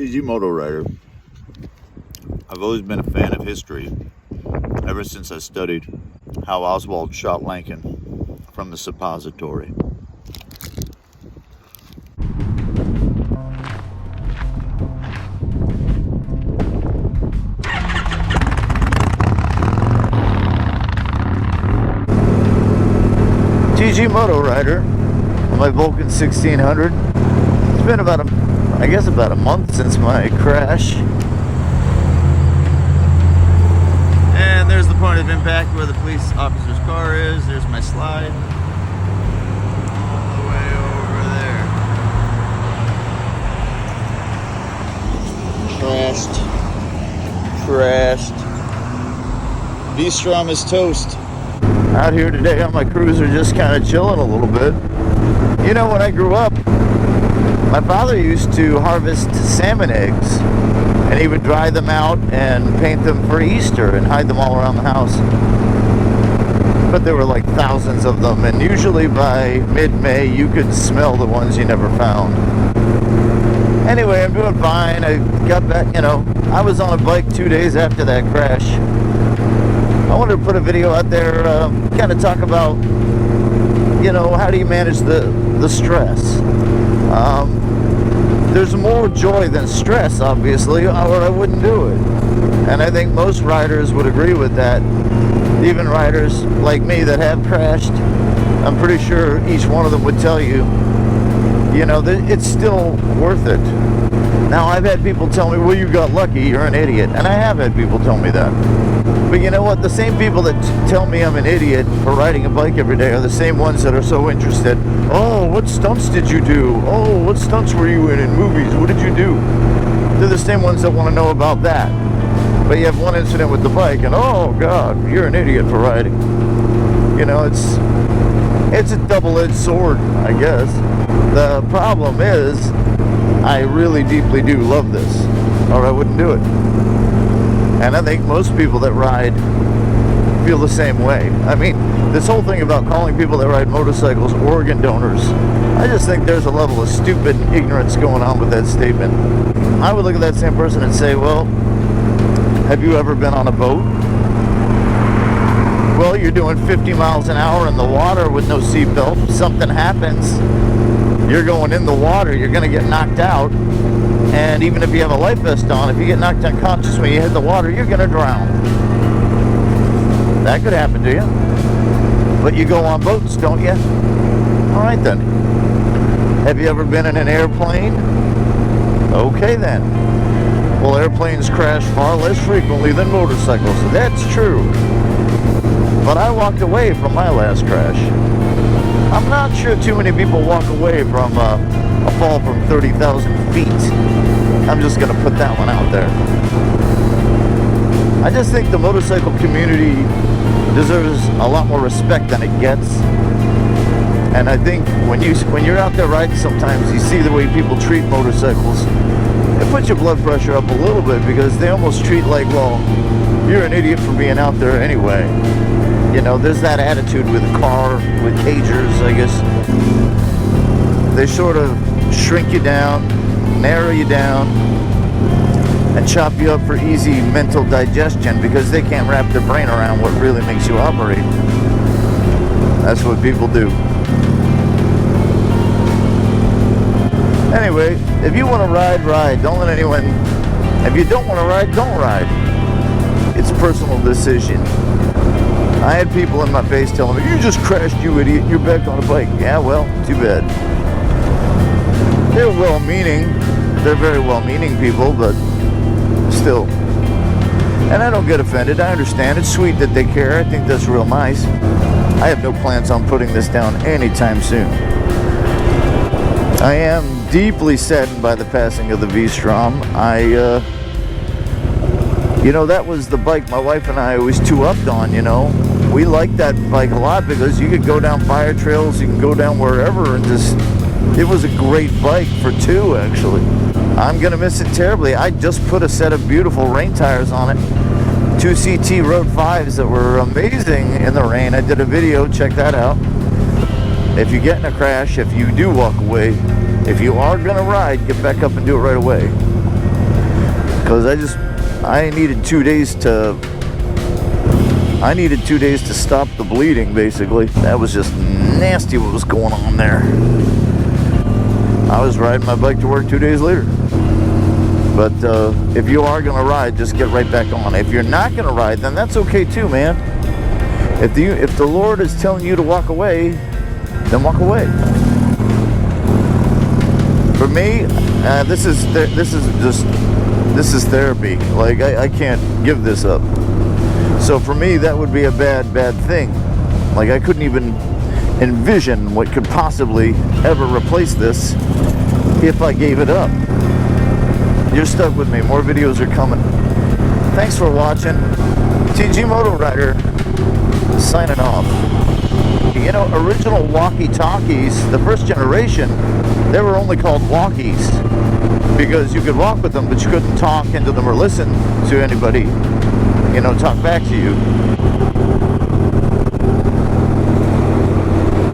TG MotoRider. I've always been a fan of history, ever since I studied how Oswald shot Lincoln from the suppository. TG MotoRider on my Vulcan 1600. It's been about about a month since my crash. And there's the point of impact where the police officer's car is. There's my slide. All the way over there. Crashed. V-Strom is toast. Out here today on my cruiser, just kind of chilling a little bit. You know, when I grew up, my father used to harvest salmon eggs, and he would dry them out and paint them for Easter and hide them all around the house. But there were like thousands of them, and usually by mid-May you could smell the ones you never found. Anyway, I'm doing fine. I got back, I was on a bike 2 days after that crash. I wanted to put a video out there, kind of talk about, how do you manage the stress? There's more joy than stress, obviously, or I wouldn't do it. And I think most riders would agree with that. Even riders like me that have crashed, I'm pretty sure each one of them would tell you, it's still worth it. Now, I've had people tell me, well, you got lucky, you're an idiot. And I have had people tell me that. But you know what? The same people that tell me I'm an idiot for riding a bike every day are the same ones that are so interested. Oh, what stunts did you do? Oh, what stunts were you in movies? What did you do? They're the same ones that want to know about that. But you have one incident with the bike and, oh, God, you're an idiot for riding. It's a double-edged sword, I guess. The problem is, I really deeply do love this, or I wouldn't do it. And I think most people that ride feel the same way. I mean, this whole thing about calling people that ride motorcycles organ donors, I just think there's a level of stupid ignorance going on with that statement. I would look at that same person and say, well, have you ever been on a boat? Well, you're doing 50 miles an hour in the water with no seatbelt. Something happens. You're going in the water, you're going to get knocked out. And even if you have a life vest on, if you get knocked unconscious when you hit the water, you're going to drown. That could happen to you. But you go on boats, don't you? All right, then. Have you ever been in an airplane? Okay, then. Well, airplanes crash far less frequently than motorcycles. That's true. But I walked away from my last crash. I'm not sure too many people walk away from a fall from 30,000 feet. I'm just going to put that one out there. I just think the motorcycle community deserves a lot more respect than it gets. And I think when you're out there riding, sometimes you see the way people treat motorcycles. It puts your blood pressure up a little bit because they almost treat like, well, you're an idiot for being out there anyway. There's that attitude with a car, with cagers, I guess. They sort of shrink you down, narrow you down, and chop you up for easy mental digestion because they can't wrap their brain around what really makes you operate. That's what people do. Anyway, if you want to ride, ride. Don't let anyone... If you don't want to ride, don't ride. It's a personal decision. I had people in my face telling me, you just crashed, you idiot, you're back on a bike. Yeah, well, too bad. They're well-meaning. They're very well-meaning people, but still. And I don't get offended. I understand. It's sweet that they care. I think that's real nice. I have no plans on putting this down anytime soon. I am deeply saddened by the passing of the V-Strom. That was the bike my wife and I always two-upped on, We liked that bike a lot because you could go down fire trails, you can go down wherever, and it was a great bike for two, actually. I'm going to miss it terribly. I just put a set of beautiful rain tires on it. 2 CT Road 5s that were amazing in the rain. I did a video, check that out. If you get in a crash, if you do walk away, if you are going to ride, get back up and do it right away. because I needed 2 days to stop the bleeding, basically. That was just nasty what was going on there. I was riding my bike to work 2 days later. But if you are gonna ride, just get right back on. If you're not gonna ride, then that's okay too, man. If the Lord is telling you to walk away, then walk away. For me, this is therapy. Like I can't give this up. So for me, that would be a bad thing. Like I couldn't even envision what could possibly ever replace this if I gave it up. You're stuck with me. More videos are coming. Thanks for watching. TG MotoRider signing off. You know, original walkie-talkies, the first generation, they were only called walkies because you could walk with them, but you couldn't talk into them or listen to anybody, you know, talk back to you.